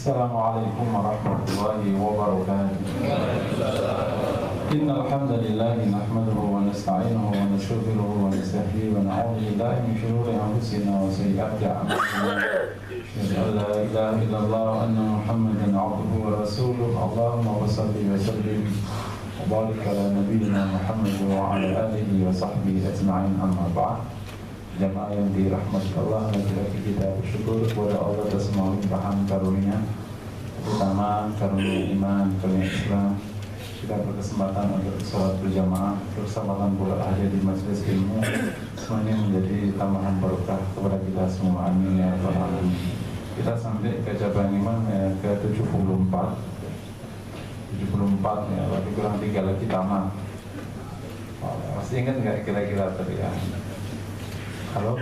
Assalamualaikum warahmatullahi wabarakatuh. Innal hamdalillah nahmaduhu wa nasta'inuhu wa nastaghfiruhu wa nastahdihi wa na'udzu billahi min shururi anfusina wa sayyiati a'malina. Asyhadu an la ilaha illallah wa anna Muhammadan 'abduhu wa rasuluhu. Allahumma shalli wa sallim wa barik ala nabiyyina Muhammad wa ala alihi wa sahbihi ajma'in, amma ba'd. Jamaah yang dirahmati Allah, lagi-lagi kita bersyukur kepada Allah atas semua limpahan karunia, terutama karunia iman, karunia Islam. Kita berkesempatan untuk sholat berjamaah, bersamaan pula hadir di majelis ilmu. Semua ini menjadi tambahan barokah kepada kita semua. Amin ya rabbal alamin. Kita sampai ke cabang iman ke 74 ya, lebih kurang 3 lagi tamat. Masih ingat nggak kira-kira tadi ya? Halo?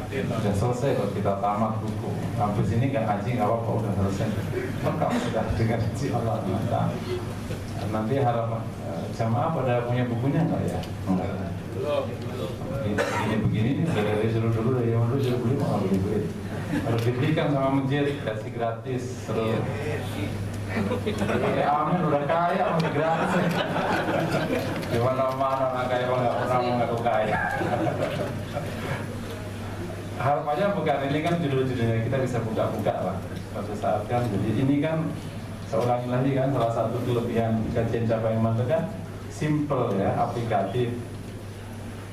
Sudah selesai kalau kita tamat buku. Kampus ini nggak ngaji nggak apa-apa, udah selesai. Kalau sudah dengan izin Allah Ta'ala. Nanti harapan jamaah pada punya bukunya nggak ya? Enggak. Begini udah dari dulu dari yang dulu beli malah beli. Harus dibelikan sama masjid, kasih gratis. Terus pakai amin udah kaya masih gratis. Di mana-mana orang kaya nggak pernah mengaku kaya. Harapannya bukan ini kan judul-judulnya kita bisa buka-buka lah suatu saat kan. Jadi ini kan seulangi lagi kan, salah satu kelebihan kajian Cabang Iman itu kan simple ya, aplikatif.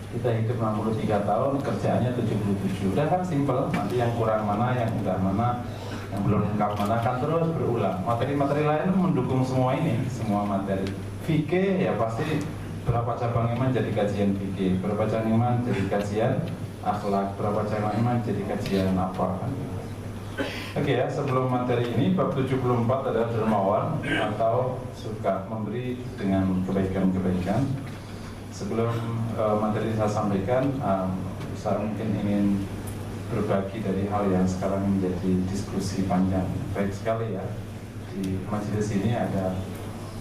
Kita hidup 63 tahun, kerjaannya 77. Udah kan simple, nanti yang kurang mana, yang udah mana, yang belum lengkap mana, kan terus berulang. Materi-materi lain mendukung semua ini, semua materi. Fikih ya pasti berapa cabang iman jadi kajian fikih, berapa cabang iman jadi kajian akhlak, berapa cabang iman jadi kajian apa kan. Oke ya, sebelum materi ini, bab 74 adalah dermawan atau suka memberi dengan kebaikan-kebaikan. Sebelum materi saya sampaikan, saya mungkin ingin berbagi dari hal yang sekarang menjadi diskusi panjang. Baik sekali ya, di majelis ini ada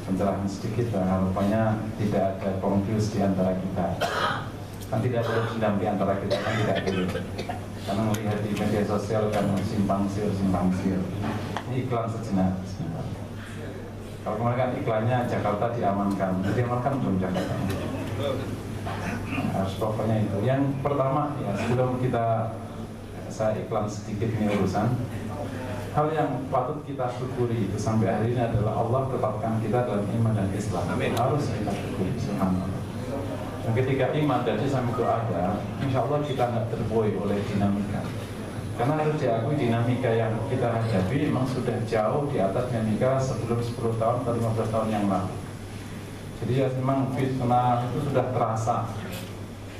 pencerahan sedikit dan harapannya tidak ada konflik di antara kita. Kan tidak boleh dendam di antara kita, kan tidak boleh. Karena melihat di media sosial kan simpang siur. Ini iklan sejenak. Kalau kemarin kan iklannya Jakarta diamankan belum Jakarta. Harus pokoknya itu. Yang pertama ya, sebelum saya iklan sedikit ini urusan. Hal yang patut kita syukuri itu sampai hari ini adalah Allah tetapkan kita dalam iman dan Islam. Amin. Harus kita syukuri. Subhanallah. Dan ketika iman dan Islam itu ada, insya Allah kita nggak terbuai oleh dinamika. Karena harus diakui dinamika yang kita hadapi memang sudah jauh di atas dinamika sebelum 10 tahun atau 15 tahun yang lalu. Jadi ya memang fitnah itu sudah terasa.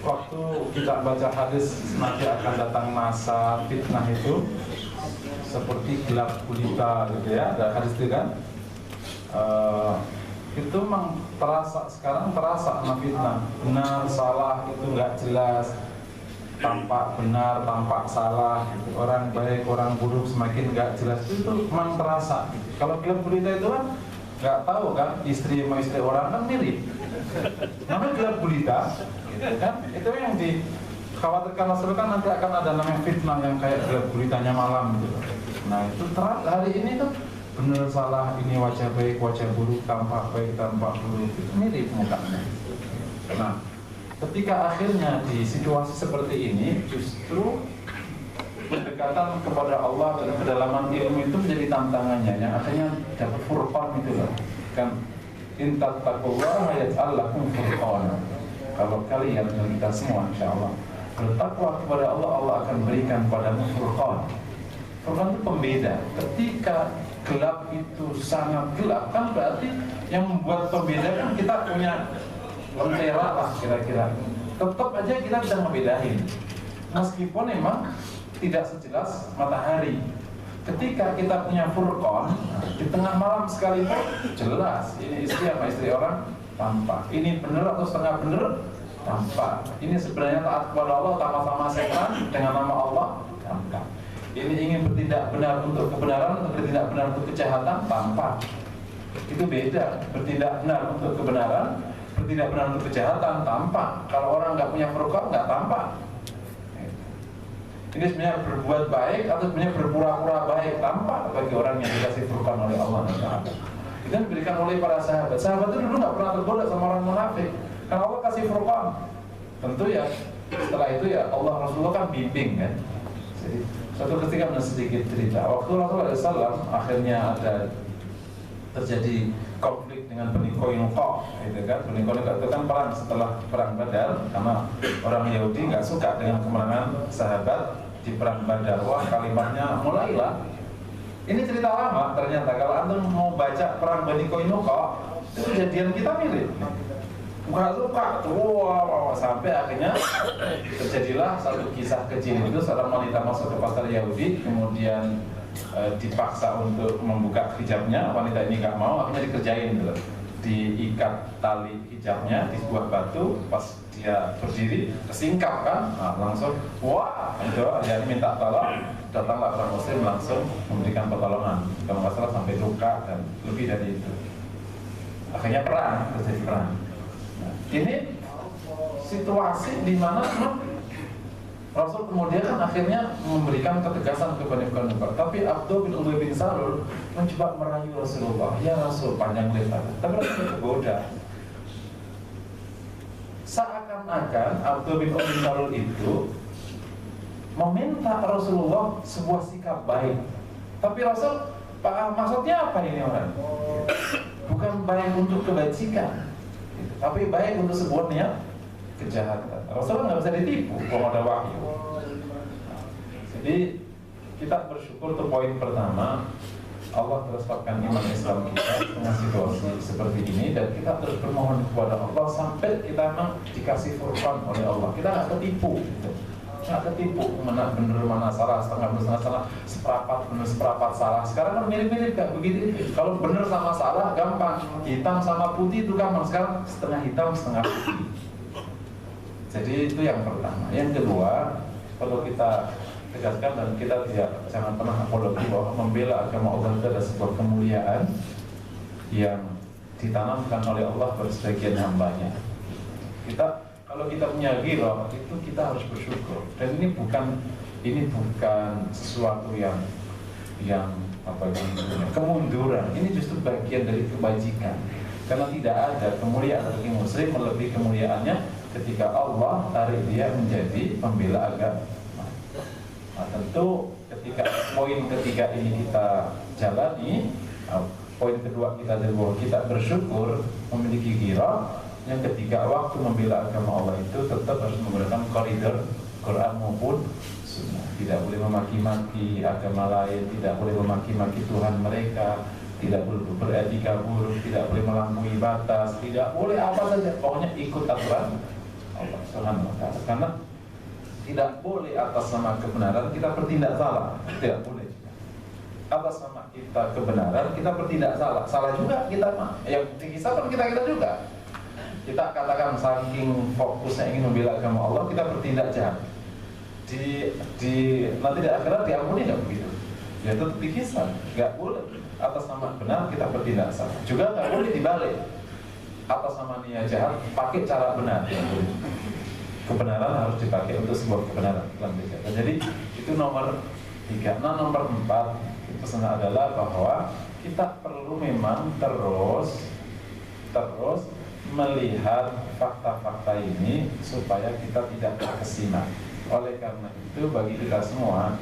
Waktu kita baca hadis nanti akan datang masa fitnah itu seperti gelap gulita gitu ya, ada hadis itu kan. Itu memang sekarang terasa fitnah, benar salah itu nggak jelas, tampak benar tampak salah gitu. Orang baik orang buruk semakin nggak jelas, itu memang terasa gitu. Kalau gelap gulita itu kan nggak tahu kan, istri sama istri orang kan mirip, namanya gelap gulita gitu kan. Itu yang dikhawatirkan Rasul kan, nanti akan ada namanya fitnah yang kayak gelap gulitanya malam gitu. Nah itu hari ini tuh benar salah, ini wajah baik wajah buruk, tampak baik tampak buruk, itu mirip mukanya. Nah ketika akhirnya di situasi seperti ini, justru pendekatan kepada Allah dan kedalaman ilmu itu menjadi tantangannya, yang akhirnya dapat furqan itu loh kan. In tattaqullaha yaj'al lakum furqana. Kalau kalian dan kita semua insyaallah bertakwa kepada Allah, Allah akan berikan padamu furqan. Furqan itu pembeda. Ketika gelap itu sangat gelap kan berarti yang membuat pembeda kan kita punya lentera lah kira-kira. Tetap aja kita bisa membedain meskipun memang tidak sejelas matahari. Ketika kita punya furqan, di tengah malam sekalipun jelas ini istri apa istri orang tampak, ini benar atau setengah benar tampak, ini sebenarnya taat kepada Allah sama-sama setan dengan nama Allah tampak. Ini ingin bertindak benar untuk kebenaran atau bertindak benar untuk kejahatan tampak. Itu beda. Bertindak benar untuk kebenaran, bertindak benar untuk kejahatan tampak. Kalau orang nggak punya furqan nggak tampak. Ini sebenarnya berbuat baik atau sebenarnya berpura-pura baik, tampak bagi orang yang dikasih Furqan oleh Allah Taala. Itu diberikan oleh para sahabat. Sahabat itu dulu nggak pernah tergoda sama orang munafik, karena Allah kasih Furqan. Tentu ya setelah itu ya Allah Rasulullah kan bimbing kan. Jadi suatu ketika sedikit cerita, waktu Rasulullah SAW akhirnya ada terjadi konflik dengan Bani Qainuqa, gitu kan? Bani Qainuqa itu kan perang setelah perang Badar, karena orang Yahudi nggak suka dengan kemenangan sahabat di perang Badar. Wah, kalimatnya mulailah. Ini cerita lama ternyata. Kalau antum mau baca perang Bani Qainuqa, itu kejadian kita mirip. Nggak suka, wah, sampai akhirnya terjadilah satu kisah kecil itu, seorang wanita masuk ke pasar Yahudi, kemudian dipaksa untuk membuka hijabnya. Wanita ini nggak mau, akhirnya dikerjain gitu. Diikat tali hijabnya di sebuah batu, pas dia berdiri kesingkap kan, nah, langsung wah itu ya minta tolong, datanglah orang muslim langsung memberikan pertolongan, kalau nggak salah sampai luka dan lebih dari itu. Akhirnya perang, terjadi perang. Nah, ini situasi di mana Rasul kemudian kan akhirnya memberikan ketegasan kepada Qainuqa. Tapi Abdul bin Ubay bin Salul mencoba merayu Rasulullah, ya Rasul, panjang lebar. Tapi Rasul tergoda. Seakan-akan Abdul bin Ubay bin Salul itu meminta Rasulullah sebuah sikap baik. Tapi Rasul, maksudnya apa ini orang? Bukan baik untuk kebajikan, tapi baik untuk sebuah niat kejahatan. Rasulullah nggak bisa ditipu kalau ada wahyu. Jadi kita bersyukur tuh poin pertama, Allah terus pakaikan iman Islam kita dengan situasi seperti ini, dan kita terus bermohon kepada Allah sampai kita memang dikasih Furqan oleh Allah. Kita nggak ketipu, gitu. Nggak ketipu mana benar mana salah, setengah benar setengah salah, seperapat benar seperapat salah. Sekarang kan mirip-mirip kayak begitu. Kalau benar sama salah gampang, hitam sama putih itu gampang. Sekarang setengah hitam setengah putih. Jadi itu yang pertama. Yang kedua, perlu kita tegaskan dan kita jangan pernah apologi bahwa membela agama Allah itu adalah sebuah kemuliaan yang ditanamkan oleh Allah pada sebagian hambanya. Kalau kita punya ghirah, itu kita harus bersyukur. Dan ini bukan sesuatu yang kemunduran. Ini justru bagian dari kebajikan. Karena tidak ada kemuliaan bagi muslim melebihi kemuliaannya ketika Allah tarik dia menjadi pembela agama. Nah, tentu ketika poin ketiga ini kita jalani, poin kedua kita adalah bahwa kita bersyukur memiliki ghirah. Yang ketiga, waktu membela agama Allah itu tetap harus menggunakan koridor Quran maupun Sunnah. Tidak boleh memaki-maki agama lain, tidak boleh memaki-maki Tuhan mereka, tidak boleh beretika buruk, tidak boleh melampaui batas, tidak boleh apa saja, pokoknya ikut aturan Allah Subhanahu wa Ta'ala. Karena tidak boleh atas nama kebenaran kita bertindak salah, tidak boleh. Atas nama kita kebenaran kita bertindak salah, salah juga kita mah. Yang dikisahkan kita juga. Kita katakan saking fokusnya ingin membela agama Allah, kita bertindak jahat. Nanti di akhirat diampuni nggak begitu? Ya tetap dikisah, nggak boleh. Atas nama benar kita bertindak salah. Juga nggak boleh dibalik. Atas nama niat jahat pakai cara benar. Kebenaran harus dipakai untuk sebuah kebenaran. Jadi itu nomor 3. Nah, nomor 4 pesan adalah bahwa kita perlu memang terus melihat fakta-fakta ini supaya kita tidak terkesima. Oleh karena itu bagi kita semua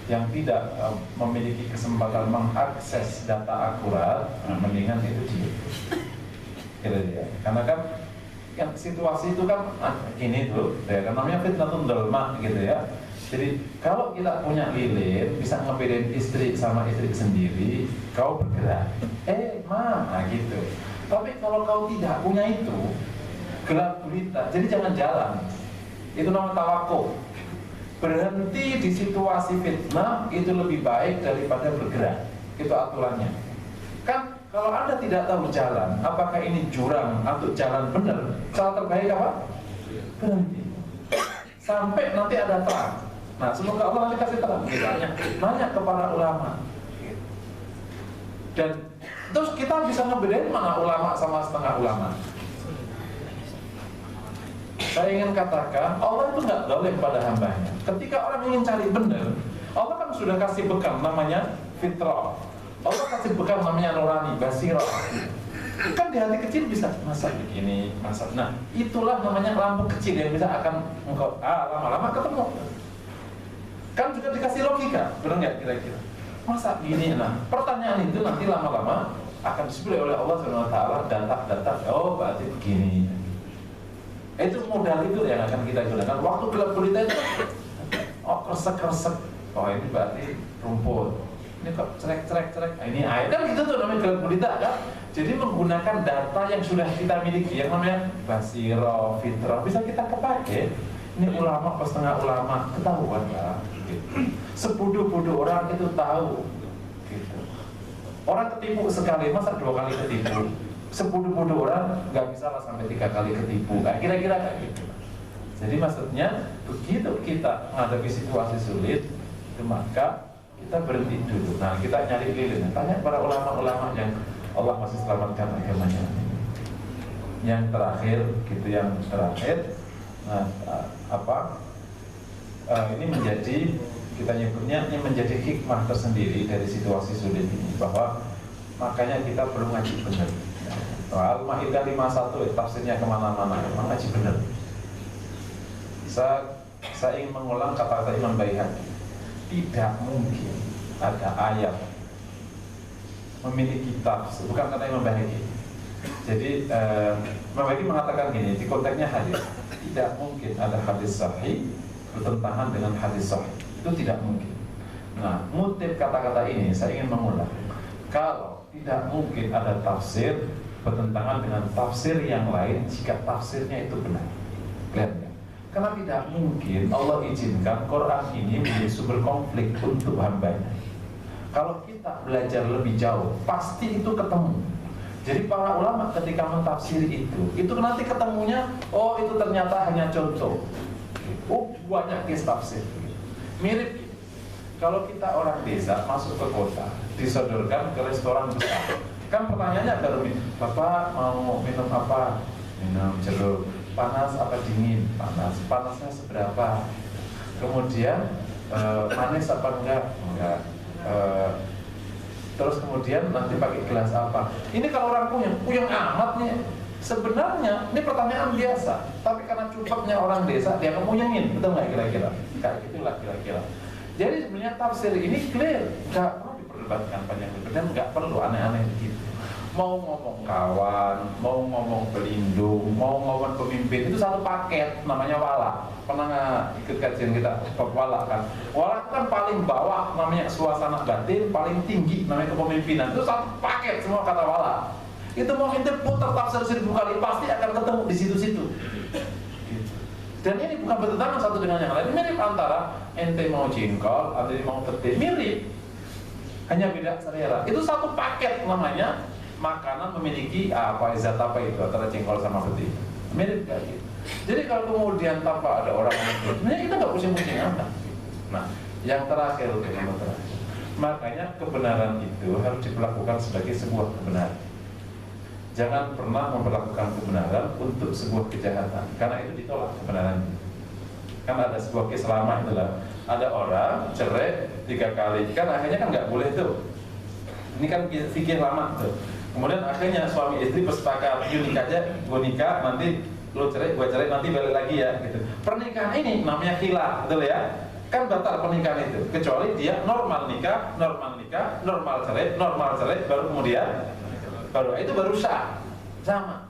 yang tidak memiliki kesempatan mengakses data akurat, mendingan itu gitu ya. Karena kan situasi itu kan gini tuh, ya, kan namanya fitnatun dolma gitu ya. Jadi kalau kita punya lilin bisa ngebedain istri sama istri sendiri, kau bergerak, nah gitu. Tapi kalau kau tidak punya itu, gelap gulita, jadi jangan jalan. Itu namanya tawakuf. Berhenti di situasi fitnah itu lebih baik daripada bergerak. Itu aturannya. Kan kalau Anda tidak tahu jalan, apakah ini jurang atau jalan benar, cara terbaik apa? Berhenti. Sampai nanti ada terang. Nah, semoga Allah nanti kasih terang. Nanya kepada ulama. Dan terus kita bisa ngebedain mana ulama sama setengah ulama. saya ingin katakan Allah itu nggak zalim pada hambanya. Ketika orang ingin cari benar, Allah kan sudah kasih bekal namanya fitrah. Allah kasih bekal namanya nurani, basirah. Kan di hati kecil bisa masa begini, masa. Nah, itulah namanya lampu kecil yang bisa akan engkau lama-lama ketemu. Kan juga dikasih logika, benar nggak kira-kira? Masa gini? Nah, pertanyaan itu nanti lama-lama akan disebut oleh Allah SWT data-data. Oh, berarti begini. Itu modal itu yang akan kita gunakan. Waktu gelap gulita itu, oh kresek-kresek. Oh ini berarti rumput. Ini kok cerek. Nah, ini air kan gitu tuh namanya gelap gulita kan. Jadi menggunakan data yang sudah kita miliki yang namanya basiro, fitrah bisa kita kepakai. Ini ulama pas setengah ulama ketahuan lah. Gitu. Sebodoh-bodoh orang itu tahu. Gitu. Orang ketipu sekali masa 2 kali ketipu. Sebodoh-bodoh orang nggak bisa lah sampai 3 kali ketipu. Kayak kira-kira kayak gitu. Jadi maksudnya begitu kita menghadapi situasi sulit, maka kita berhenti dulu. Nah kita nyari lilin. Tanya para ulama-ulama yang Allah masih selamatkan agamanya. Yang terakhir, gitu yang terakhir, ini menjadi kita nyebutnya ini menjadi hikmah tersendiri dari situasi sulit ini bahwa makanya kita perlu ngaji benar. Al-Maidah 51 tafsirnya kemana-mana, memang ngaji benar. Saya ingin mengulang kata-kata Imam Baihaqi. Tidak mungkin ada ayat memiliki tafsir, bukan kata Imam Baihaqi. Jadi Imam Baihaqi mengatakan gini, di konteksnya hadis, tidak mungkin ada hadis sahih bertentangan dengan hadis sahih. Itu tidak mungkin. Nah, motif kata-kata ini saya ingin mengulang. Kalau tidak mungkin ada tafsir bertentangan dengan tafsir yang lain jika tafsirnya itu benar. Lihat ya. Karena tidak mungkin Allah izinkan Quran ini menjadi sumber konflik untuk hambanya. Kalau kita belajar lebih jauh, pasti itu ketemu. Jadi para ulama ketika mentafsiri itu nanti ketemunya, oh itu ternyata hanya contoh. Oh banyak kes tafsir. Mirip. Kalau kita orang desa masuk ke kota, disodorkan ke restoran besar. Kan pertanyaannya baru, Bapak mau minum apa? Minum jeruk. Panas apa dingin? Panas. Panasnya seberapa? Kemudian manis apa enggak? Enggak. Terus kemudian nanti pakai gelas apa? Ini kalau orang puyeng amat nih. Sebenarnya ini pertanyaan biasa, tapi karena cupetnya orang desa dia ngemuyengin, betul nggak kira-kira? Kayak gitulah kira-kira. Jadi sebenarnya tafsir ini clear, nggak perlu diperdebatkan panjang lebar dan nggak perlu aneh-aneh begitu. Mau ngomong kawan, mau ngomong pelindung, mau ngomong pemimpin, itu satu paket namanya wala. Pernah nggak ikut kajian kita bab wala kan? Wala itu kan paling bawah namanya suasana batin, paling tinggi namanya kepemimpinan. Itu satu paket semua kata wala. Itu mau ente putar tafsir 1000 kali pasti akan ketemu di situ-situ. Dan ini bukan bertentangan satu dengan yang lain. Mirip antara ente mau jengkol, ente mau petai, mirip. Hanya beda selera. Itu satu paket namanya. Makanan memiliki zat apa itu antara jengkol sama petai. Mirip kayak gitu. Jadi kalau kemudian tanpa ada orang yang sebenarnya kita nggak pusing-pusing amat. Nah, yang terakhir, makanya kebenaran itu harus diperlakukan sebagai sebuah kebenaran. Jangan pernah memperlakukan kebenaran untuk sebuah kejahatan, karena itu ditolak kebenaran. Kan ada sebuah kisah lama itulah, ada orang cerai 3 kali, kan akhirnya kan nggak boleh tuh. Ini kan fikih lama tuh. Kemudian akhirnya suami istri bersepakat, yuk nikah aja, gue nikah, nanti lo cerai, gue cerai, nanti balik lagi ya. Gitu. Pernikahan ini namanya khilaf, betul ya? Kan batal pernikahan itu, kecuali dia normal nikah, normal cerai, baru kemudian itu baru sah. Sama.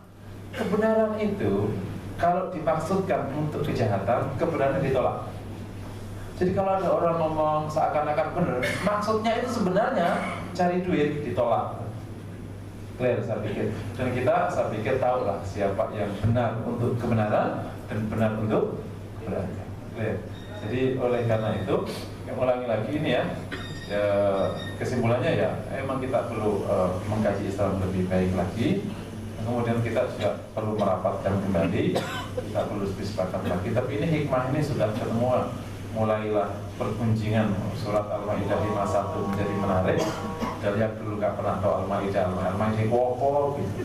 Kebenaran itu kalau dimaksudkan untuk kejahatan, kebenaran ditolak. Jadi kalau ada orang ngomong seakan-akan benar, maksudnya itu sebenarnya cari duit, ditolak. Clear saya pikir. Dan saya pikir tahulah siapa yang benar untuk kebenaran dan benar untuk kebenaran. Clear. Jadi oleh karena itu, yang ulangi lagi ini ya, kesimpulannya ya, emang kita perlu mengkaji Islam lebih baik lagi. Kemudian kita juga perlu merapatkan kembali, kita perlu disepakati lagi. Tapi ini hikmah ini sudah ketemu, mulailah perkunjingan surat Al-Maidah 51 menjadi menarik. dari yang dulu nggak pernah tahu Al-Maidah koko gitu.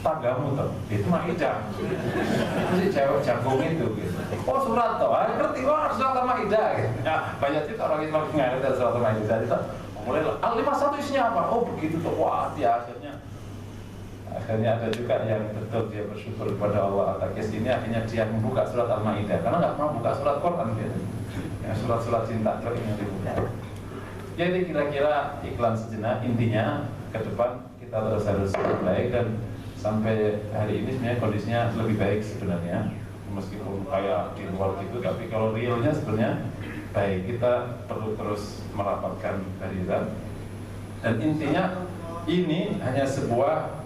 Tanggamu tuh, itu Maidah. Itu cewek jagung itu gitu. Oh surat toh, ngerti, wah surat Al-Maidah gitu. Nah, banyak itu orang Islam nggak ngerti surat Al-Maidah itu. Mulai Al-51 isinya apa? Oh begitu tuh, wah dia akhirnya ada juga yang betul dia bersyukur kepada Allah atas ini, akhirnya dia membuka surat Al-Maidah karena nggak mau buka surat Quran gitu. Ya, surat-surat cinta yang dibuka. Jadi kira-kira iklan sejenak, intinya ke depan kita terus harus baik dan sampai hari ini sebenarnya kondisinya lebih baik sebenarnya, meskipun kayak di luar gitu, tapi kalau realnya sebenarnya baik. Kita perlu terus merapatkan barisan dan intinya ini hanya sebuah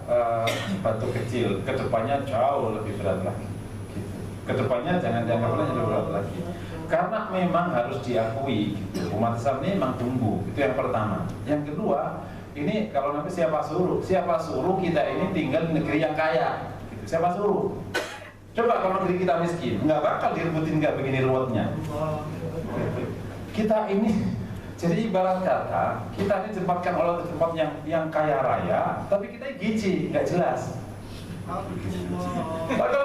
batu kecil, kedepannya jauh lebih berat lagi gitu. Kedepannya jangan dianggap lebih berat lagi karena memang harus diakui gitu. Umat Islam ini memang tumbuh, itu yang pertama. Yang kedua, ini kalau nanti siapa suruh kita ini tinggal di negeri yang kaya gitu. Siapa suruh? Coba kalau negeri kita miskin, nggak bakal direbutin nggak begini ruwetnya. Kita ini jadi ibarat kata kita ini ditempatkan oleh tempat yang kaya raya, tapi kita gizi, nggak jelas. Kalau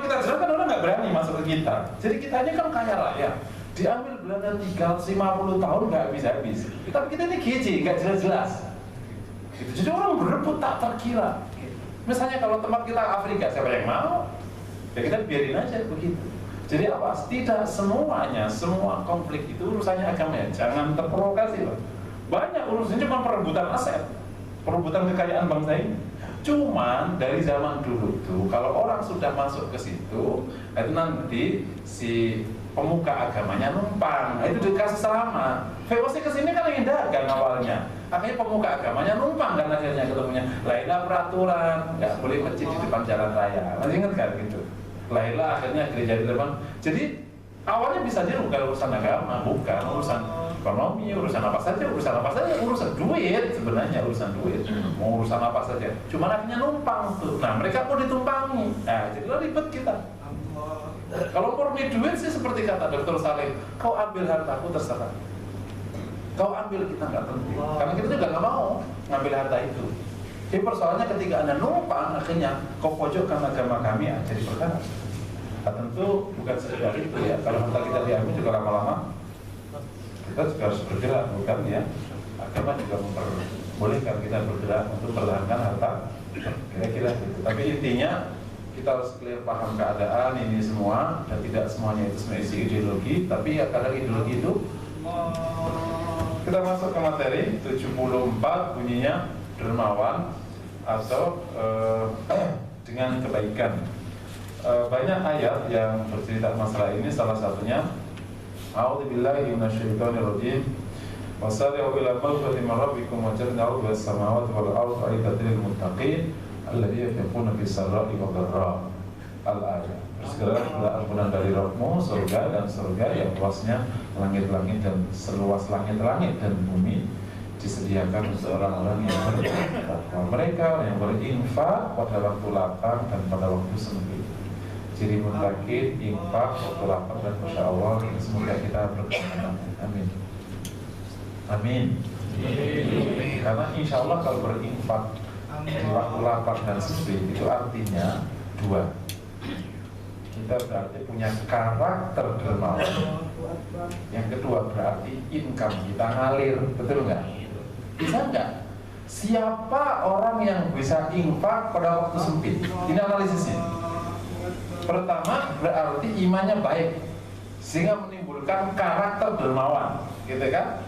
kita jelas kan orang nggak berani masuk ke kita. Jadi kita ini kan kaya raya, diambil Belanda 350 tahun nggak habis-habis. Tapi kita ini gizi, nggak jelas-jelas. Jadi orang berebut tak terkira. Misalnya kalau tempat kita Afrika, siapa yang mau? Ya kita biarin aja begitu. Jadi apa? Tidak semuanya, semua konflik itu urusannya agama ya. Jangan terprovokasi loh. Banyak urusannya cuma perebutan aset, perebutan kekayaan bangsa ini. Cuman dari zaman dulu tuh, kalau orang sudah masuk ke situ, itu nanti si pemuka agamanya numpang. Itu dikasih selama. VOC kesini kan ingin dagang awalnya. Akhirnya pemuka agamanya numpang kan akhirnya ketemunya. Lahirlah peraturan, nggak boleh masjid di depan jalan raya. Masih ingat kan gitu? Lahirlah akhirnya gereja di depan. Jadi awalnya bisa jadi bukan urusan agama, bukan urusan ekonomi, urusan apa saja, urusan duit sebenarnya, urusan duit, mau urusan apa saja. Cuma akhirnya numpang tuh. Nah mereka mau ditumpangi. Nah jadilah ribet kita. Kalau murni duit sih seperti kata Dr. Saleh, kau ambil hartaku terserah. Kau ambil, kita nggak penting. Karena kita juga nggak mau ngambil harta itu. Jadi persoalannya ketika Anda numpang, akhirnya kau pojokkan agama kami jadi perkara. Nah, tentu bukan sekedar itu ya. Kalau harta kita diambil juga lama-lama kita juga harus bergerak, bukan ya? Agama juga memperbolehkan kita bergerak untuk pertahankan harta. Kira-kira gitu. Tapi intinya kita harus clear paham keadaan ini semua dan tidak semuanya itu sebenarnya isi ideologi, tapi ya kadang ideologi itu. Kita masuk ke materi 74 bunyinya dermawan atau dengan kebaikan. Banyak ayat yang bercerita masalah ini, salah satunya A'udzubillahi minasyaitonirrajim. Wasari'u ila maghfiratin min rabbikum wa jannatin 'arduha as-samawati wal ardu u'iddat lil muttaqin alladzina yunfiquna fis sarra'i wad dharra. Al-ayat. Bersegeralah kepada ampunan dari Rabbmu, surga dan surga yang luasnya langit-langit dan seluas langit-langit dan bumi disediakan untuk orang-orang yang bertakwa. Mereka yang berinfak pada waktu lapang dan pada waktu sempit. Ciri muttaqin, infak waktu lapang dan masya Allah. Semoga kita berkenan. Amin. Amin. Karena insya Allah kalau berinfak di waktu lapang dan sempit itu artinya dua. Kita berarti punya karakter dermawan. Yang kedua berarti income kita ngalir, betul nggak? Bisa nggak? Siapa orang yang bisa infak pada waktu sempit? Ini analisisnya. Pertama berarti imannya baik, sehingga menimbulkan karakter dermawan, gitu kan?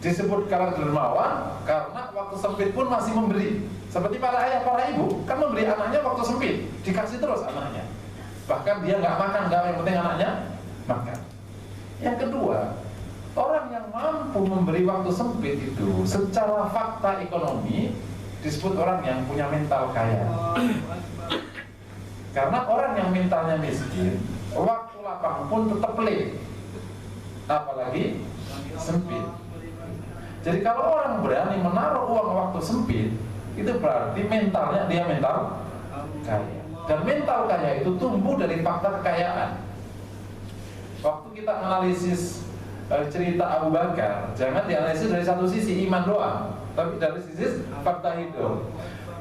Disebut karakter dermawan karena waktu sempit pun masih memberi. Seperti para ayah, para ibu kan memberi anaknya waktu sempit, dikasih terus anaknya. Bahkan dia nggak makan, yang penting anaknya makan. Yang kedua, orang yang mampu memberi waktu sempit itu secara fakta ekonomi disebut orang yang punya mental kaya. Karena orang yang mentalnya miskin, waktu lapang pun tetap pelit, apalagi sempit. Jadi kalau orang berani menaruh uang waktu sempit, itu berarti mentalnya dia mental kaya. Dan mental kaya itu tumbuh dari fakta kekayaan. Waktu kita analisis cerita Abu Bakar, jangan dianalisis dari satu sisi iman doang. tapi dari sisi fakta hidup.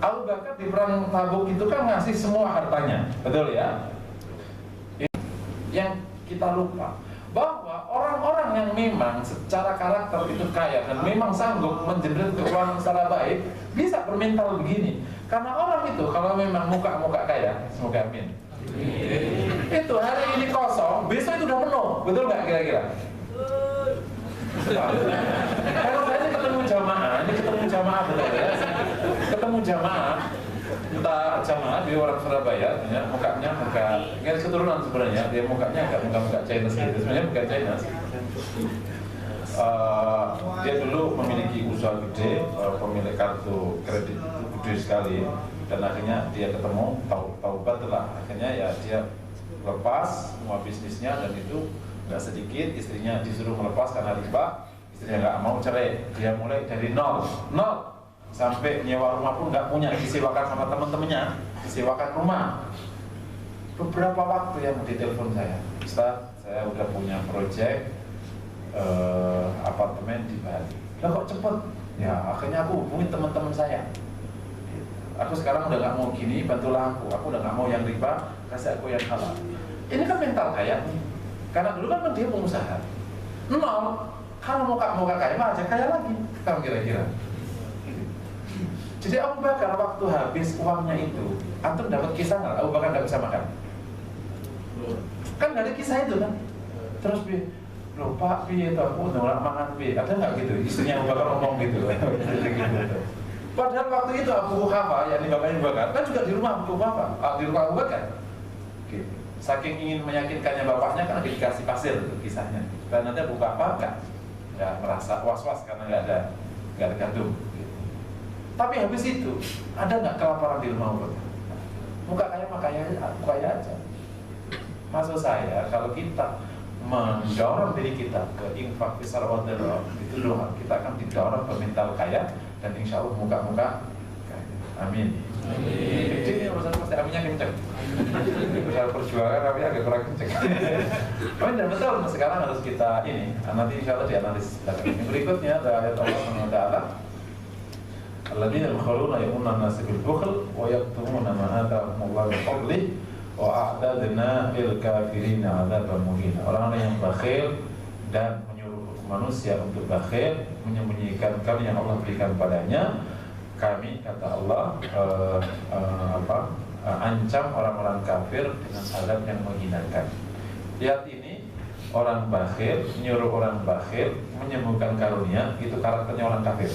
Abu Bakar di perang Tabuk itu kan ngasih semua hartanya, betul ya? Yang kita lupa bahwa orang-orang yang memang secara karakter itu kaya dan memang sanggup menjerit keuangan secara baik bisa bermental begini. Karena orang itu kalau memang muka-muka kaya, semoga amin, itu hari ini kosong, besok itu udah penuh, betul nggak kira-kira? Kalau saya ini ketemu jamaah betul ya, ketemu jamaah, entah jamaah di orang Surabaya, ya, mukanya muka, garis keturunan sebenarnya, dia mukanya agak muka Chinese gitu, sebenarnya bukan Chinese. Dia dulu memiliki usaha gede, pemilik kartu kredit itu gede sekali, dan akhirnya dia ketemu taubat lah, akhirnya ya dia lepas semua bisnisnya dan itu nggak sedikit, istrinya disuruh melepas karena riba, istrinya nggak mau cerai, dia mulai dari nol sampai nyewa rumah pun nggak punya, disewakan sama teman-temannya, disewakan rumah. Beberapa waktu yang ditelepon saya, Ustaz, saya udah punya proyek apartemen di Bali. Lah kok cepet? Ya akhirnya aku hubungin teman-teman saya. Aku sekarang udah nggak mau gini, bantulah aku udah nggak mau yang riba, kasih aku yang halal. Ini kan mental kaya nih. Karena dulu kan dia pengusaha. Nol, kalau muka kaya mah aja kaya lagi. Kamu kira-kira? Jadi Abu Bakar waktu habis uangnya itu, antum dapat kisah nggak? Abu Bakar nggak bisa makan. Kan nggak ada kisah itu kan? Terus loh Pak, itu aku nolak makan ada nggak gitu? Istrinya Abu Bakar ngomong gitu. Padahal waktu itu Abu Quhafa, yakni bapaknya Abu Bakar, kan juga di rumah Abu Quhafa, di rumah Abu Bakar. Gitu. Saking ingin meyakinkannya bapaknya kan dikasih pasir kisahnya. Dan nanti Abu Quhafa nggak merasa was-was karena nggak ada gandum. Gitu. Tapi habis itu ada nggak kelaparan di rumah Abu Bakar? Muka kaya mah kaya aja. Maksud saya kalau kita mendorong diri kita ke infak fisar wadar itu doa, kita akan didorong ke mental kaya dan insya Allah muka-muka kaya. Amin. Jadi urusan pasti aminnya kenceng. Usaha perjuangan tapi agak kurang kenceng. Tapi dan betul sekarang harus kita ini nanti insya Allah dianalisis. Yang berikutnya ada ayat Allah SWT. Alladzina yabkhuluna ya'muruna an-nasa bil bukhl wa yaktumuna ma atahumullahu min fadlihi wa a'tadna lil kafirina 'adzaban muhina. Orang-orang yang bakhil dan menyuruh manusia untuk bakhil, menyembunyikan kami yang Allah berikan padanya, kami kata Allah ancam orang-orang kafir dengan azab yang menghinakan. Lihat ini, orang bakhil menyuruh orang bakhil, menyembuhkan karunia, itu karakternya orang kafir.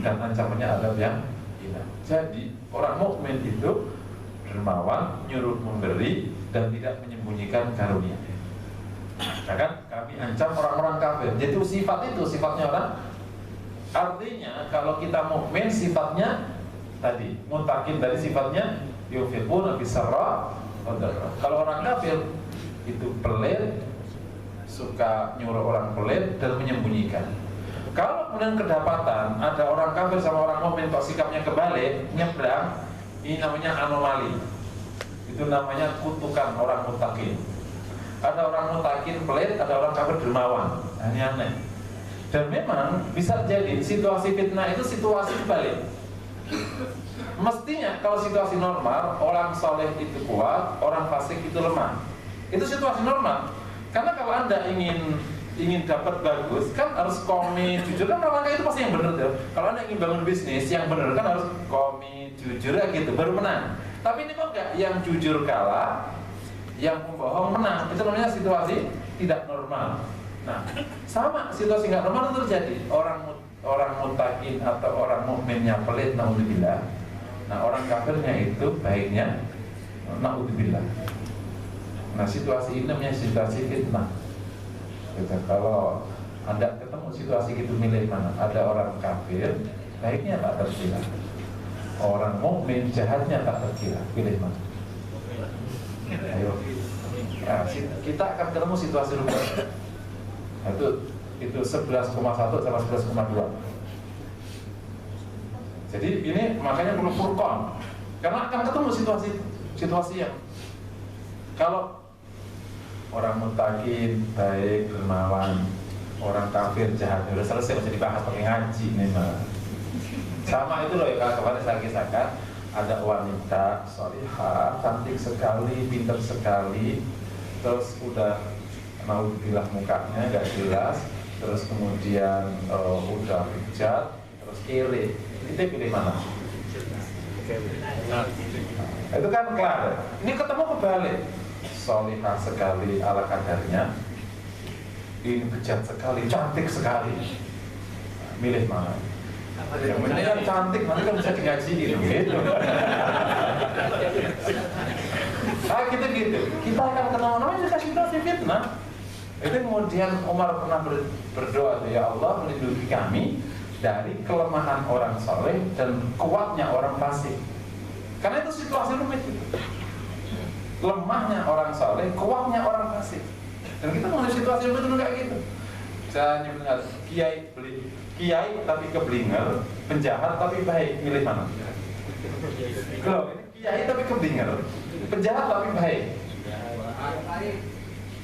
Dan ancamannya azab yang hina. Jadi orang mukmin itu dermawan, nyuruh memberi dan tidak menyembunyikan karunia. Nah kan kami ancam orang-orang kafir. Jadi sifatnya orang. Artinya kalau kita mukmin sifatnya tadi mutakin dari sifatnya yufiquna bisarra wa darra. Kalau orang kafir itu pelit, suka nyuruh orang pelit dan menyembunyikan. Kalau kemudian kedapatan ada orang kafir sama orang mukmin kok sikapnya kebalik, nyebrang, ini namanya anomali. Itu namanya kutukan orang mutakin. Ada orang mutakin pelit, ada orang kafir dermawan. Ini aneh. Dan memang bisa jadi situasi fitnah itu situasi kebalik. Mestinya kalau situasi normal, orang soleh itu kuat, orang fasik itu lemah. Itu situasi normal. Karena kalau Anda ingin dapat bagus, kan harus komit, jujur, kan orang kaya itu pasti yang benar tuh. Kalau Anda ingin bangun bisnis yang benar kan harus komit, jujur ya gitu, baru menang. Tapi ini kok enggak, yang jujur kalah, yang membohong menang. Itu namanya situasi tidak normal. Nah, sama situasi nggak normal itu terjadi. Orang mutakin atau orang mukminnya pelit, naudzubillah. Nah, orang kafirnya itu baiknya, naudzubillah. Nah, situasi ini namanya situasi fitnah. Gitu. Kalau Anda ketemu situasi gitu, milih mana? Ada orang kafir, baiknya tak terkira. Orang mukmin jahatnya tak terkira. Pilih mana? Ayo. Nah, kita akan ketemu situasi rubah. Itu 11,1 sama 11,2. Jadi ini makanya perlu furqan. Karena akan ketemu situasi yang kalau orang mutakin, baik, dermawan, orang kafir jahat, udah selesai, masih dibahas pakai ngaji memang. Sama itu loh ya, kemarin saya kisahkan ada wanita sholihah, cantik sekali, pintar sekali, terus udah mau bilah mukanya nggak jelas, terus kemudian udah bejat, terus kiri, kita pilih mana? Nah, itu kan kelar. Ini ketemu kebalik, sholihah sekali ala kadarnya, ini bejat sekali, cantik sekali. Nah, milih mana? Yang penting kan cantik, nanti kan bisa digajiin gitu. Ah kita gitu, kita akan kenal namanya dikasih situasi fitnah. Itu kemudian Umar pernah berdoa, ya Allah melindungi kami dari kelemahan orang soleh dan kuatnya orang fasik. Karena itu situasi rumit gitu. Lemahnya orang soleh, kuatnya orang fasik. Dan kita menghadapi situasi rumit itu kayak gitu. Saya nyebutnya kiai tapi keblinger, penjahat tapi baik, milih mana? Kalau ini kiai tapi keblinger, penjahat tapi baik.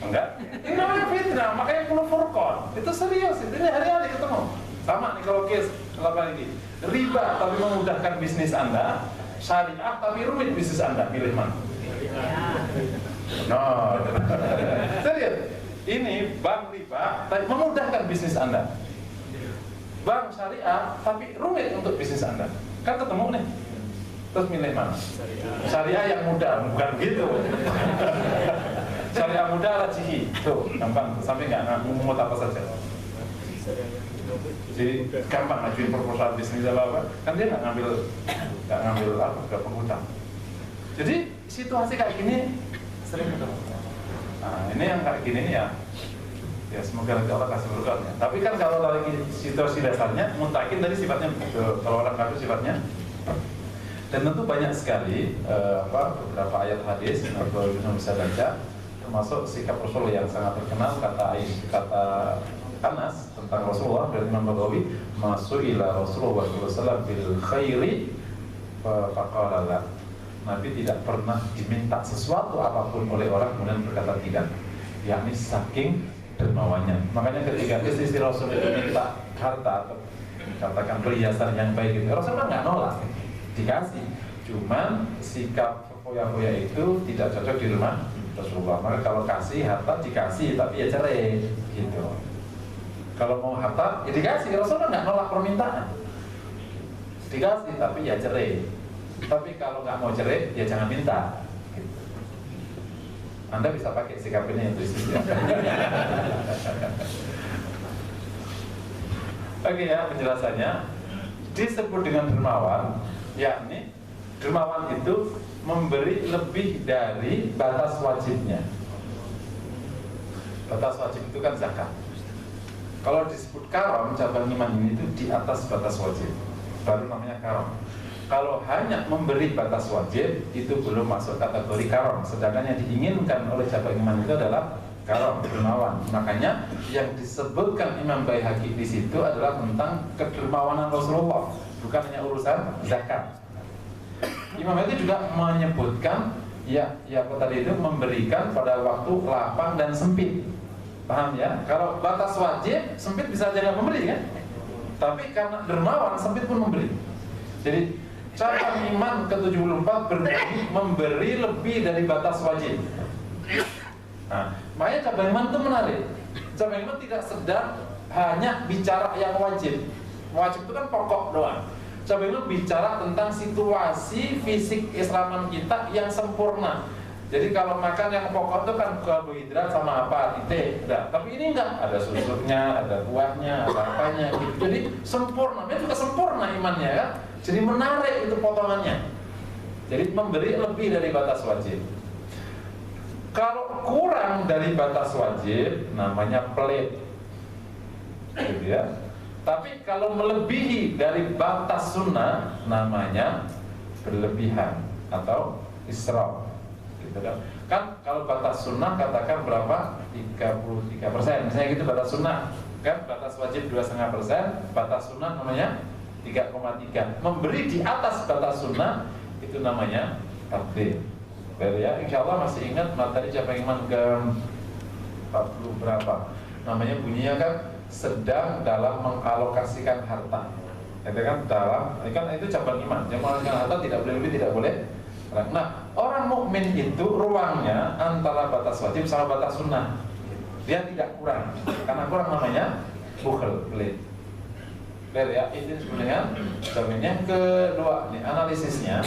Enggak? Ini namanya fitnah, makanya perlu furqan. Itu serius, ini hari-hari ketemu. Sama nih kalau case apa ini? Riba tapi memudahkan bisnis Anda, syariah tapi rumit bisnis Anda, pilih mana? No, serius. Ini bank riba tapi memudahkan bisnis Anda. Bank syariah tapi rumit untuk bisnis Anda. Kan ketemu nih. Terus milih mana? Syariah yang mudah, bukan gitu. Syariah mudah rajihi. Tuh, gampang. Sampai nggak ngomong apa saja. Jadi gampang ngajuin proposal bisnis apa-apa. Kan dia nggak ngambil apa, nggak penghutang. Jadi situasi kayak gini sering ketemu. Nah, ini yang kayak gini ya semoga Allah kasih berkatnya. Tapi kan kalau lagi situasi dasarnya muntakin tadi sifatnya begitu. Kalau orang kafir sifatnya, dan tentu banyak sekali beberapa ayat hadis yang bisa baca, termasuk sikap Rasul yang sangat terkenal, kata Anas tentang Rasulullah dari Imam Baghawi, masu'ila Rasulullah SAW bil khairi faqala la. Nabi tidak pernah diminta sesuatu apapun oleh orang kemudian berkata tidak, yakni saking dermawannya. Makanya ketika istri Rasul itu minta harta atau katakan perhiasan yang baik itu, Rasul kan nggak nolak, dikasih. Cuman sikap foya-foya itu tidak cocok di rumah Rasulullah. Maka kalau kasih harta dikasih, tapi ya cerai gitu. Kalau mau harta ya dikasih, Rasulullah nggak nolak permintaan, dikasih tapi ya cerai. Tapi kalau nggak mau cerai ya jangan minta. Anda bisa pakai sikap ini untuk istri. Oke ya, penjelasannya disebut dengan dermawan, yakni dermawan itu memberi lebih dari batas wajibnya. Batas wajib itu kan zakat. Kalau disebut karam, cabang iman ini itu di atas batas wajib, baru namanya karam. Kalau hanya memberi batas wajib, itu belum masuk kategori karam. Sedangkan yang diinginkan oleh cabang iman itu adalah karam, dermawan. Makanya yang disebutkan Imam Baihaqi di situ adalah tentang kedermawanan Rasulullah, bukan hanya urusan zakat. Imam Baihaqi juga menyebutkan apa tadi itu, memberikan pada waktu lapang dan sempit. Paham ya? Kalau batas wajib, sempit bisa aja nggak memberi kan? Tapi karena dermawan, sempit pun memberi. Jadi cabang iman ke-74 memberi lebih dari batas wajib. Nah, makanya cabang iman itu menarik. Cabang iman tidak sedang hanya bicara yang wajib. Wajib itu kan pokok doang. Cabang iman bicara tentang situasi fisik keislaman kita yang sempurna. Jadi kalau makan yang pokok itu kan karbohidrat sama apa, titik. Nah, tapi ini enggak, ada susunya, ada buahnya, ada apanya gitu. Jadi sempurna, dia juga sempurna imannya kan. Jadi menarik itu potongannya. Jadi memberi lebih dari batas wajib. Kalau kurang dari batas wajib, namanya pelit, gitu ya. Tapi kalau melebihi dari batas sunnah, namanya berlebihan atau israf. Gitu kan kalau batas sunnah katakan berapa? 33%. Misalnya gitu batas sunnah. Kan batas wajib 2,5%, batas sunnah namanya 3,3. Memberi di atas batas sunnah itu namanya tabdil. Ya, insya Allah masih ingat materi cabang iman ke 40 berapa? Namanya bunyinya kan sedang dalam mengalokasikan harta. Itu kan itu cabang iman. Yang mengalokasikan harta tidak boleh lebih, tidak boleh. Nah, orang mukmin itu ruangnya antara batas wajib sama batas sunnah. Dia tidak kurang. Karena kurang namanya bukhil, pelit. Ya, ini sebenarnya jaminnya. Kedua, nih analisisnya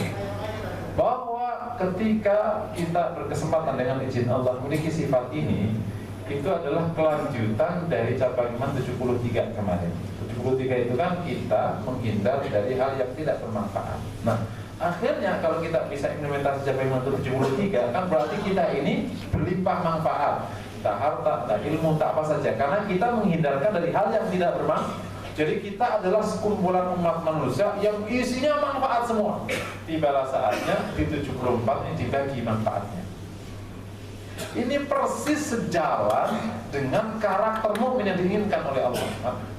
bahwa ketika kita berkesempatan dengan izin Allah memiliki sifat ini, itu adalah kelanjutan dari cabang iman 73 kemarin. 73 itu kan kita menghindar dari hal yang tidak bermanfaat. Nah, akhirnya kalau kita bisa implementasi cabang iman 73, kan berarti kita ini berlimpah manfaat. Tak harta, tak ilmu, tak apa saja. Karena kita menghindarkan dari hal yang tidak bermanfaat. Jadi kita adalah sekumpulan umat manusia yang isinya manfaat semua. Tibalah saatnya di 74 ini dibagi manfaatnya. Ini persis sejalan dengan karakter mukmin yang diinginkan oleh Allah.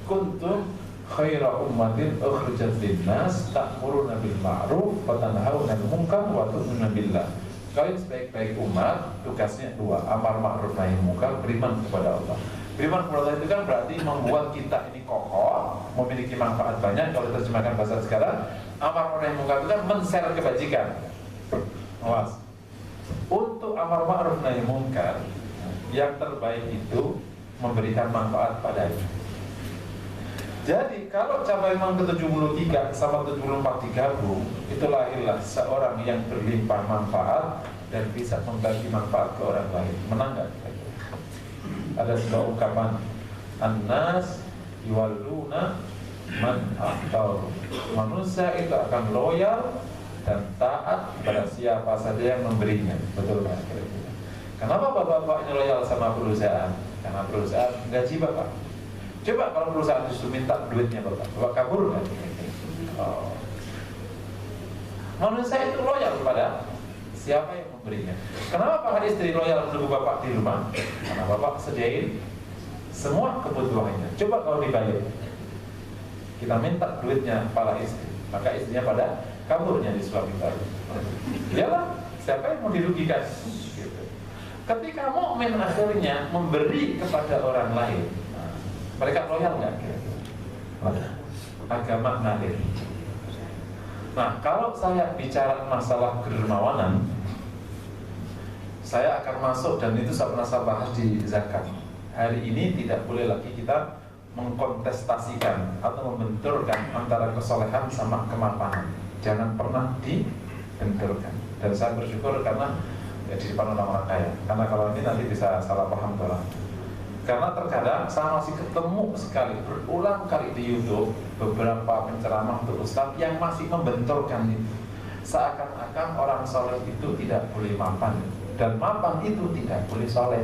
Kuntum khaira ummatin ukhrijat linnas ta'muruna bil ma'ruf wa tanhauna 'anil munkar wa tu'minuna billah. Kalian sebaik-baik umat, tugasnya dua, amar ma'ruf nahi munkar, beriman kepada Allah. Beriman kepada Allah itu kan berarti membuat kita ini kokoh, memiliki manfaat banyak. Kalau terjemahkan bahasa sekarang, amar ma'ruf nahi munkar itu kan men-share kebajikan. Awas. Untuk amar ma'ruf nahi munkar, yang terbaik itu memberikan manfaat padanya. Jadi kalau cabang iman ke-73 sama 74 digabung, itu lahirlah seorang yang berlimpah manfaat dan bisa membagi manfaat ke orang lain. Menang gak? Ada sebuah ungkapan, An-nas yuwalluna man ahtaru. Manusia itu akan loyal dan taat pada siapa saja yang memberinya. Betul kan? Kenapa bapak-bapak ini loyal sama perusahaan? Karena perusahaan gaji bapak. Coba kalau perusahaan justru minta duitnya bapak kabur kan? Oh. Manusia itu loyal kepada siapa yang memberinya. Kenapa para istri loyal menunggu bapak di rumah? Karena bapak sediain semua kebutuhannya. Coba kalau dibalik, kita minta duitnya para istri, maka istrinya pada kaburnya di suami baru. Iyalah, siapa yang mau dirugikan? Gitu. Ketika mukmin akhirnya memberi kepada orang lain, mereka loyal nggak? Agama ngalir. Nah, kalau saya bicara masalah kedermawanan, saya akan masuk, dan itu saya pernah bahas di zakat. Hari ini tidak boleh lagi kita mengkontestasikan atau membenturkan antara kesolehan sama kemapanan. Jangan pernah dibenturkan. Dan saya bersyukur karena di depan orang-orang kaya. Karena kalau ini nanti bisa salah paham orang. Karena terkadang saya masih ketemu sekali, berulang kali di YouTube beberapa penceramah untuk ustaz yang masih membenturkan itu. Seakan-akan orang soleh itu tidak boleh mapan, dan mapan itu tidak boleh soleh.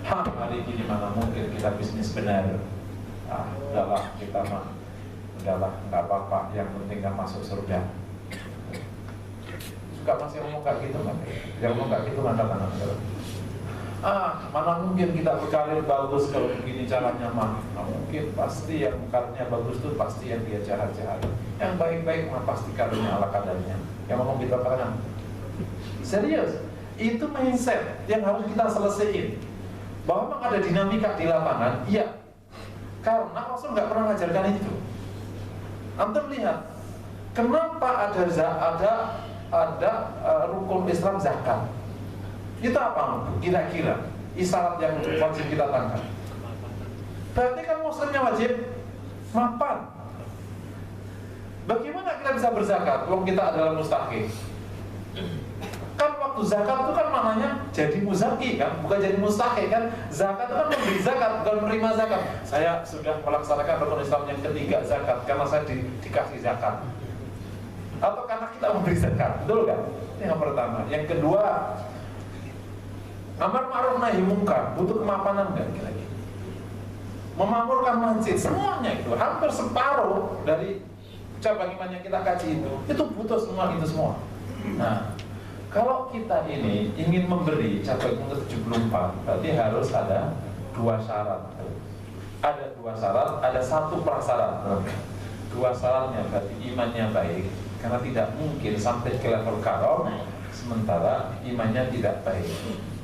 Hari ini mana mungkin kita bisnis benar? Udahlah, kita mah udahlah, nggak apa-apa, yang penting kan masuk surga. Suka masih ngomong kayak gitu kan? Yang ngomong kayak gitu mana-mana. Mana mungkin kita berkarir bagus kalau begini caranya mah. Mungkin pasti yang karirnya bagus tuh pasti yang dia jahat-jahat. Yang baik-baik mah pasti karirnya ala kadarnya. Yang ngomong kita katakan serius, itu mindset yang harus kita selesaiin. Bahwa memang ada dinamika di lapangan, iya. Karena Rasul nggak pernah mengajarkan itu. Antum lihat, kenapa ada rukun Islam zakat? Itu apa kira-kira isyarat yang wajib kita tangkap? Berarti kan muslimnya wajib mapan. Bagaimana kita bisa berzakat kalau kita adalah mustahik? Kan waktu zakat itu kan maknanya jadi muzaki kan, bukan jadi mustahik kan. Zakat itu kan memberi zakat, bukan menerima zakat. Saya sudah melaksanakan rukun Islam yang ketiga, zakat, karena saya dikasih zakat. Atau karena kita memberi zakat, betul kan? Yang pertama. Yang kedua, amar ma'ruf nahi munkar, butuh kemapanan nggak kira-kira? Memakmurkan masjid, semuanya itu hampir separuh dari cabang iman yang kita kaji itu butuh semua itu semua. Nah, kalau kita ini ingin memberi cabang iman ke-74, berarti harus ada dua syarat. Ada dua syarat, ada satu prasyarat. Dua syaratnya berarti imannya baik, karena tidak mungkin sampai ke level karom sementara imannya tidak baik.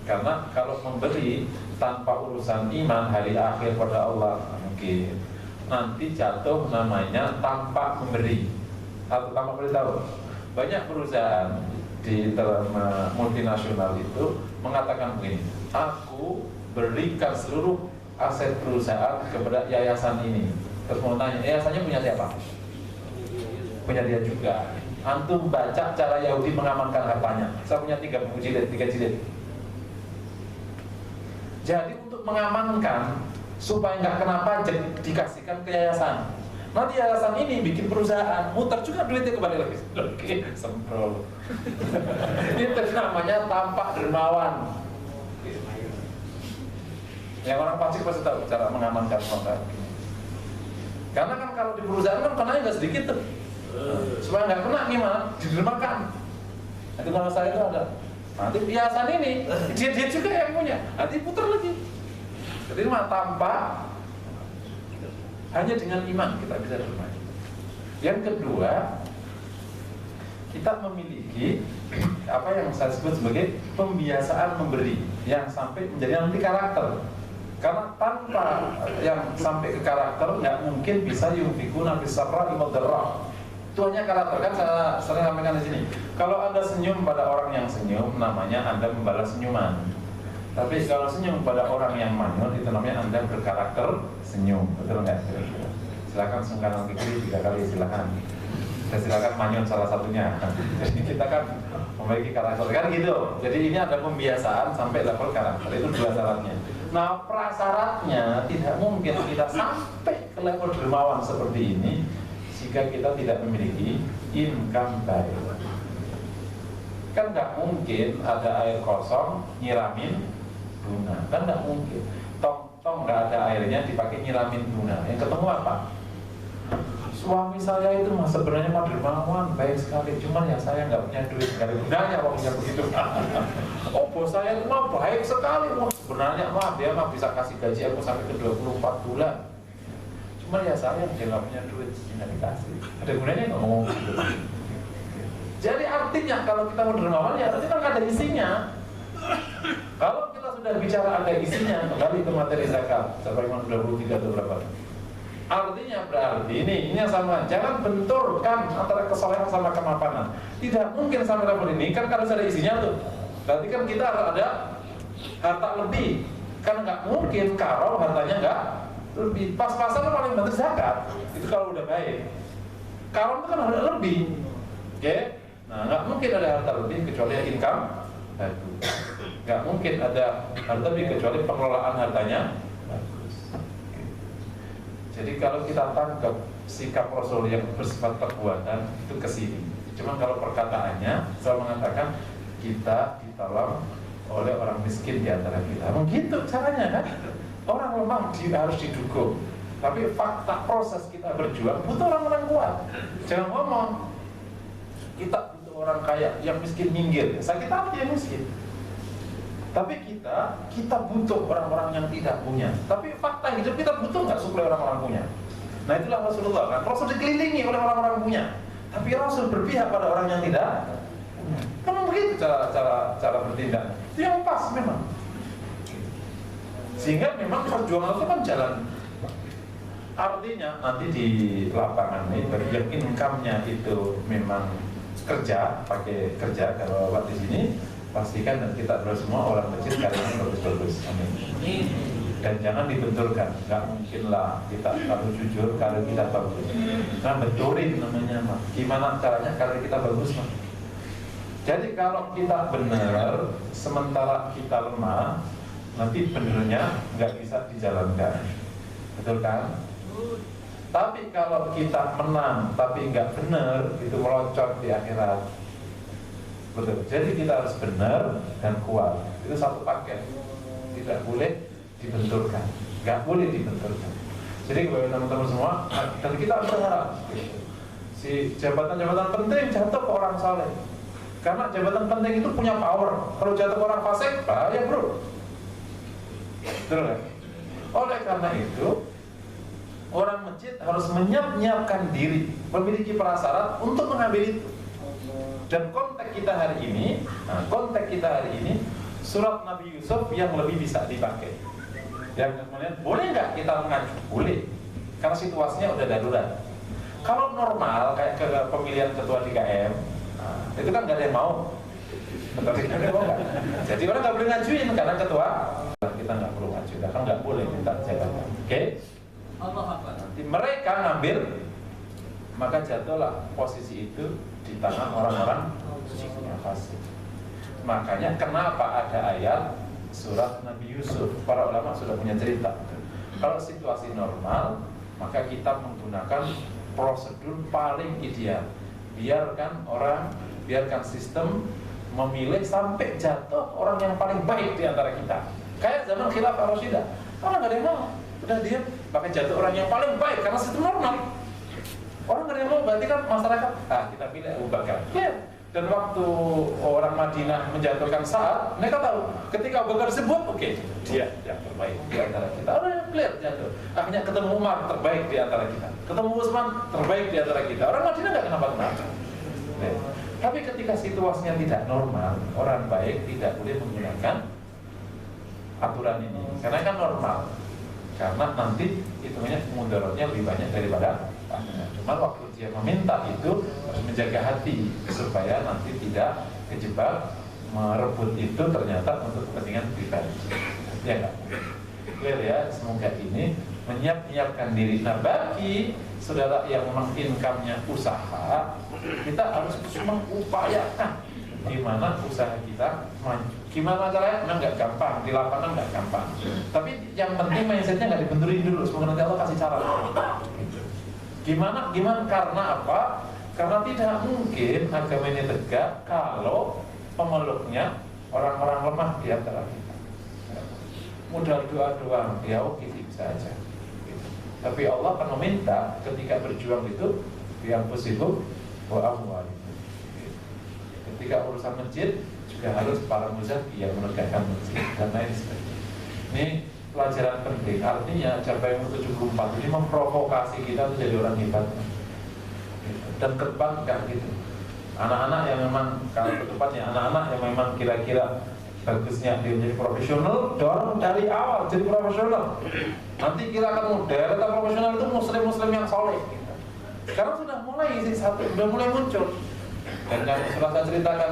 Karena kalau memberi tanpa urusan iman hari akhir pada Allah, mungkin nanti jatuh namanya tanpa memberi atau tanpa beritahu. Banyak perusahaan di dalam multinasional itu mengatakan begini, aku berikan seluruh aset perusahaan kepada yayasan ini. Terus mau tanya, yayasannya punya siapa? Punya dia juga. Antum baca cara Yahudi mengamankan hartanya. Saya punya 3 buku jilid, 3 jilid. Jadi untuk mengamankan supaya nggak kena pajak dikasihkan ke yayasan. Nanti yayasan ini bikin perusahaan, muter juga duitnya kembali lagi. Oke, semprol. Itu namanya tampak dermawan. Yang orang pajak pasti tahu cara mengamankan uang. Karena kan kalau di perusahaan kan kenanya nggak sedikit tuh. Supaya nggak kena gimana? Didermakan. Itu kalau saya itu ada. Nanti yayasan ini dia juga yang punya. Nanti putar lagi. Jadi mah tanpa hanya dengan iman kita bisa derma. Yang kedua, kita memiliki apa yang saya sebut sebagai pembiasaan memberi yang sampai menjadi nanti karakter. Karena tanpa yang sampai ke karakter nggak mungkin bisa yunfikuna bisarra imadarrah. Itu hanya karakter. Kan saya sering sampaikan di sini. Kalau Anda senyum pada orang yang senyum, namanya Anda membalas senyuman. Tapi kalau senyum pada orang yang manyun, itu namanya Anda berkarakter senyum. Betul nggak? Silakan sungkan ke kiri 3 kali, silakan. Dan silakan manyun salah satunya. Jadi kita kan memiliki karakter kan gitu. Jadi ini ada pembiasaan sampai level karakter. Itu 2 syaratnya. Nah, prasyaratnya tidak mungkin kita sampai ke level dermawan seperti ini jika kita tidak memiliki income baik. Kan nggak mungkin ada air kosong nyiramin bunga, kan nggak mungkin. Tong nggak ada airnya dipakai nyiramin bunga. Yang ketemu apa? Suami saya itu mah sebenarnya mah dermawan, baik sekali, cuman ya saya nggak punya duit, nggak ada gunanya waktunya begitu. Oh, bos saya itu mah baik sekali, wah sebenarnya mah dia mah bisa kasih gaji aku sampai ke 24 bulan. Cuman ya saya dia nggak punya duit, nggak dikasih. Ada gunanya nggak ngomong gitu. Jadi artinya kalau kita mau dermawan ya artinya kan ada isinya. Kalau kita sudah bicara ada isinya, kembali ke materi zakat. Sampai 23 atau berapa? Artinya berarti ini yang sama. Jangan benturkan antara kesolehan sama kemapanan. Tidak mungkin sampai level ini kan harus ada isinya tuh. Berarti kan kita harus ada harta lebih. Kan nggak mungkin kalau hartanya nggak lebih. Pas-pasan paling banter zakat. Itu kalau udah baik. Kalau itu kan ada lebih. Oke? Nah, nggak mungkin ada harta lebih kecuali income bagus. Nggak mungkin ada harta lebih kecuali pengelolaan hartanya bagus. Jadi kalau kita tangkap sikap Rasul yang bersifat perbuatan itu kesini. Cuma kalau perkataannya selalu mengatakan kita ditolong oleh orang miskin di antara kita. Begitu caranya kan? Orang lemah harus didukung. Tapi fakta proses kita berjuang butuh orang-orang kuat. Jangan ngomong kita butuh orang kaya, yang miskin minggir. Sakit hati yang miskin. Tapi kita butuh orang-orang yang tidak punya. Tapi fakta hidup kita butuh nggak supaya orang-orang punya. Nah itulah Rasulullah kan. Rasul dikelilingi oleh orang-orang punya. Tapi Rasul berpihak pada orang yang tidak punya. Kan begitu cara bertindak. Itu yang pas memang. Sehingga memang perjuangan itu kan jalan. Artinya nanti di lapangan itu yang income-nya itu memang kerja, pakai kerja kalau buat di sini. Pastikan dan kita berdua semua orang kecil karyanya bagus-bagus, amin. Dan jangan dibenturkan, nggak mungkin lah kita kalau jujur kalau kita bagus. Nah benturin namanya mah. Gimana caranya kalau kita bagus mah? Jadi kalau kita benar, sementara kita lemah, nanti benernya nggak bisa dijalankan, betul kan? Tapi kalau kita menang, tapi nggak benar, itu melocot di akhirat. Betul. Jadi kita harus benar dan kuat. Itu satu paket. Tidak boleh dibenturkan. Nggak boleh dibenturkan. Jadi kepada teman-teman semua, dan kita harus berharap si jabatan-jabatan penting jatuh ke orang saleh. Karena jabatan penting itu punya power. Kalau jatuh ke orang fasik, bahaya bro. Betul kan? Oleh karena itu, orang masjid harus menyiapkan diri, memiliki prasyarat untuk mengambil itu. Dan konteks kita hari ini surat Nabi Yusuf yang lebih bisa dipakai. Yang kemudian boleh nggak kita mengacu? Boleh, karena situasinya udah darurat. Kalau normal kayak ke pemilihan ketua 3M, itu kan nggak ada yang mau. Jadi orang nggak boleh ngajuin karena ketua, kita nggak perlu ngajuin, kan nggak boleh minta jabatan. Oke? Nanti mereka ngambil, maka jatuhlah posisi itu di tangan orang-orang yang fasik. Makanya kenapa ada ayat surat Nabi Yusuf? Para ulama sudah punya cerita. Kalau situasi normal, maka kita menggunakan prosedur paling ideal. Biarkan sistem memilih sampai jatuh orang yang paling baik di antara kita. Kayak zaman Khilafah Rasyidah, orang nggak ada yang mau, udah diam, bahkan jatuh orang yang paling baik karena sistem normal. Orang nggak ada yang mau, berarti kan masyarakat, kita pilih Abu Bakar. Clear. Dan waktu orang Madinah menjatuhkan Sa'ad, mereka tahu ketika Abu Bakar sebut, oke, dia yang terbaik di antara kita. Orang clear jatuh. Akhirnya ketemu Umar terbaik di antara kita, ketemu Utsman terbaik di antara kita. Orang Madinah nggak kenapa-kenapa. Tapi ketika situasinya tidak normal, orang baik tidak boleh menggunakan aturan ini, karena kan normal. Karena nanti hitungannya mudaratnya lebih banyak daripada pahalanya. Cuma waktu dia meminta itu harus menjaga hati supaya nanti tidak kejebak merebut itu ternyata untuk kepentingan pribadi. Ya enggak? Clear ya? Semoga ini menyiapkan diri. Nah, bagi saudara yang memang income-nya usaha, kita harus mengupayakan gimana usaha kita maju. Gimana caranya? Memang nggak gampang, di lapangan nggak gampang. Tapi yang penting mindsetnya nggak dibenturin dulu. Semoga nanti Allah kasih cara. Gimana? Karena apa? Karena tidak mungkin agama ini tegak kalau pemeluknya orang-orang lemah di antara kita. Modal doa doang, ya oke bisa aja. Tapi Allah akan meminta ketika berjuang itu yang positif wa. Ketika urusan masjid juga harus para muzaki yang menegakkan masjid dan lain sebagainya. Ini pelajaran penting. Artinya Jabar 74 ini memprovokasi kita untuk jadi orang hebat dan kebanggaan gitu. Anak-anak yang memang, kalau tepatnya anak-anak yang memang kira-kira bagusnya dia menjadi profesional, dorong dari awal jadi profesional. Nanti kita akan model profesional itu muslim-muslim yang soleh. Sekarang sudah mulai sudah mulai muncul. Dan yang sudah saya ceritakan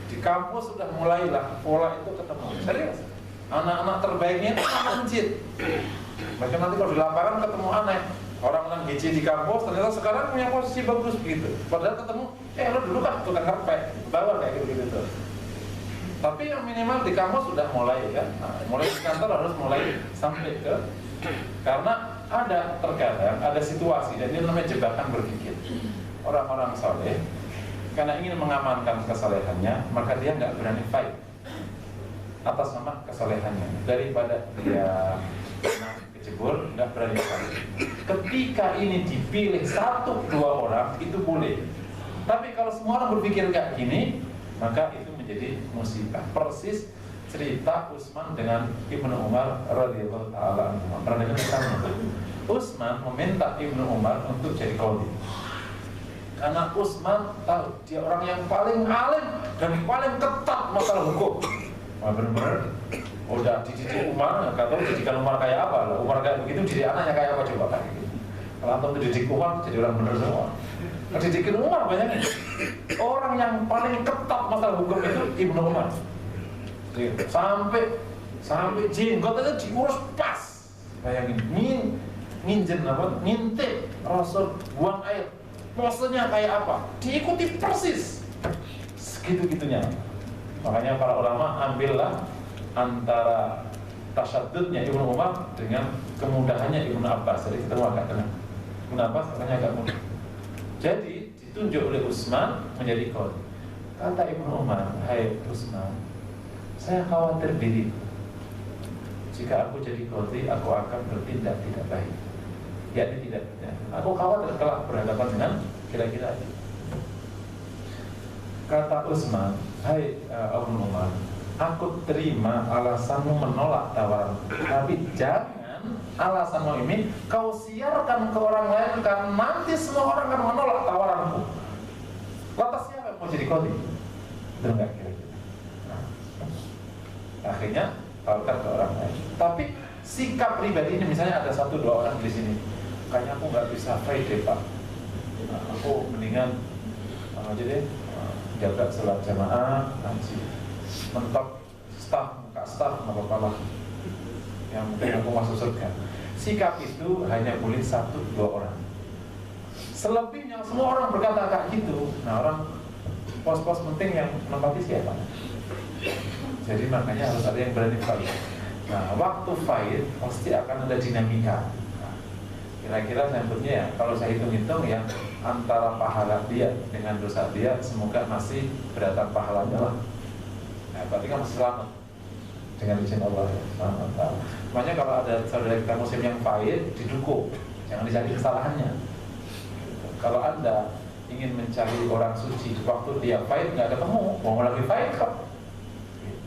di kampus sudah mulailah pola itu ketemu. Serius. Anak-anak terbaiknya itu anak masjid. Bahkan nanti kalau di lapangan ketemu aneh. Orang-orang hiji di kampus ternyata sekarang punya posisi bagus begitu. Padahal ketemu, lo dulu kan tukang karpet, bawah kayak gitu. Tapi yang minimal di kampus sudah mulai ya. Nah, mulai di kantor harus mulai sampai ke, karena terkadang ada situasi dan ini namanya jebakan berpikir. Orang-orang saleh karena ingin mengamankan kesalehannya, maka dia nggak berani fight atas nama kesalehannya. Daripada dia kejebur, nggak berani fight. Ketika ini dipilih 1-2 orang itu boleh. Tapi kalau semua orang berpikir kayak gini, maka itu menjadi musibah. Persis cerita Utsman dengan Ibnu Umar radhiyallahu taala anhu. Pernah dengar kisahnya? Utsman meminta Ibnu Umar untuk jadi qadhi. Karena Utsman tahu dia orang yang paling alim dan paling ketat masalah hukum. Wah benar-benar udah dididik Umar, nggak tahu didikan Umar kayak apa loh. Umar kayak begitu, didik anaknya kayak apa coba kayak gitu. Kalau antum dididik Umar jadi orang benar semua. Didikin Umar banyaknya. Orang yang paling ketat masalah hukum itu Ibnu Umar. Sampai jenggot itu diurus pas. Bayangin, nginjen apa? Ngintip Rasul buang air. Posenya kayak apa? Diikuti persis. Segitu-gitunya. Makanya para ulama ambillah antara tasyaddudnya Ibnu Umar dengan kemudahannya Ibnu Abbas. Jadi kita agak tenang. Ibnu Abbas katanya agak mudah. Jadi ditunjuk oleh Utsman menjadi qadhi. Kata Ibnu Umar, "Hai Utsman, saya khawatir diriku. Jika aku jadi qadhi, aku akan bertindak tidak baik. Yakni tidak. Aku khawatir kelak berhadapan dengan kira-kira itu." Kata Utsman, "Hai Ibnu Umar, aku terima alasanmu menolak tawaran, tapi jangan alasanmu ini kau siarkan ke orang lain, karena nanti semua orang akan menolak tawaranku. Lantas siapa yang mau jadi qadhi?" Benar nggak kira-kira? akhirnya tawarkan ke orang lain. Tapi sikap pribadi ini, misalnya ada 1-2 orang di sini, kayaknya aku nggak bisa fight deh Pak, aku mendingan aja deh jaga sholat jamaah, ngaji, mentok muka staff, nggak apa-apa lah, yang mungkin aku masuk surga. Sikap itu hanya boleh 1-2 orang. Selebihnya semua orang berkata kayak gitu. Nah, orang pos-pos penting yang menempati siapa? Jadi makanya harus ada yang berani fight. Nah, waktu fight pasti akan ada dinamika. Nah, kira-kira selanjutnya ya, kalau saya hitung-hitung ya, antara pahala dia dengan dosa dia, semoga masih beratan pahalanya lah. Nah, berarti kan masih selamat dengan izin Allah ya. Selamat. Makanya kalau ada saudara kita muslim yang fight, didukung, jangan dicari kesalahannya. Kalau Anda ingin mencari orang suci, waktu dia fight nggak ketemu, mau lagi fight kok.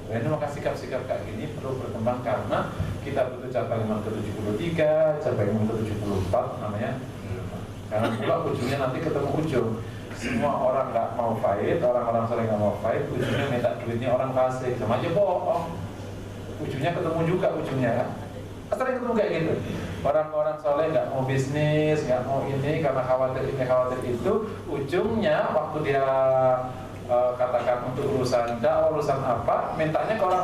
Ini maka sikap-sikap kayak gini perlu berkembang, karena kita butuh capai iman ke-73, capai iman ke-74 namanya. Karena pula ujungnya nanti ketemu ujung. Semua orang nggak mau fight, orang-orang soleh nggak mau fight, ujungnya minta duitnya orang fasik, sama aja bohong. Ujungnya ketemu juga ujungnya kan. Sering ketemu kayak gitu. Orang-orang soleh nggak mau bisnis, nggak mau ini karena khawatir ini khawatir itu. Ujungnya waktu dia katakan untuk urusan dakwah, urusan apa, mintanya ke orang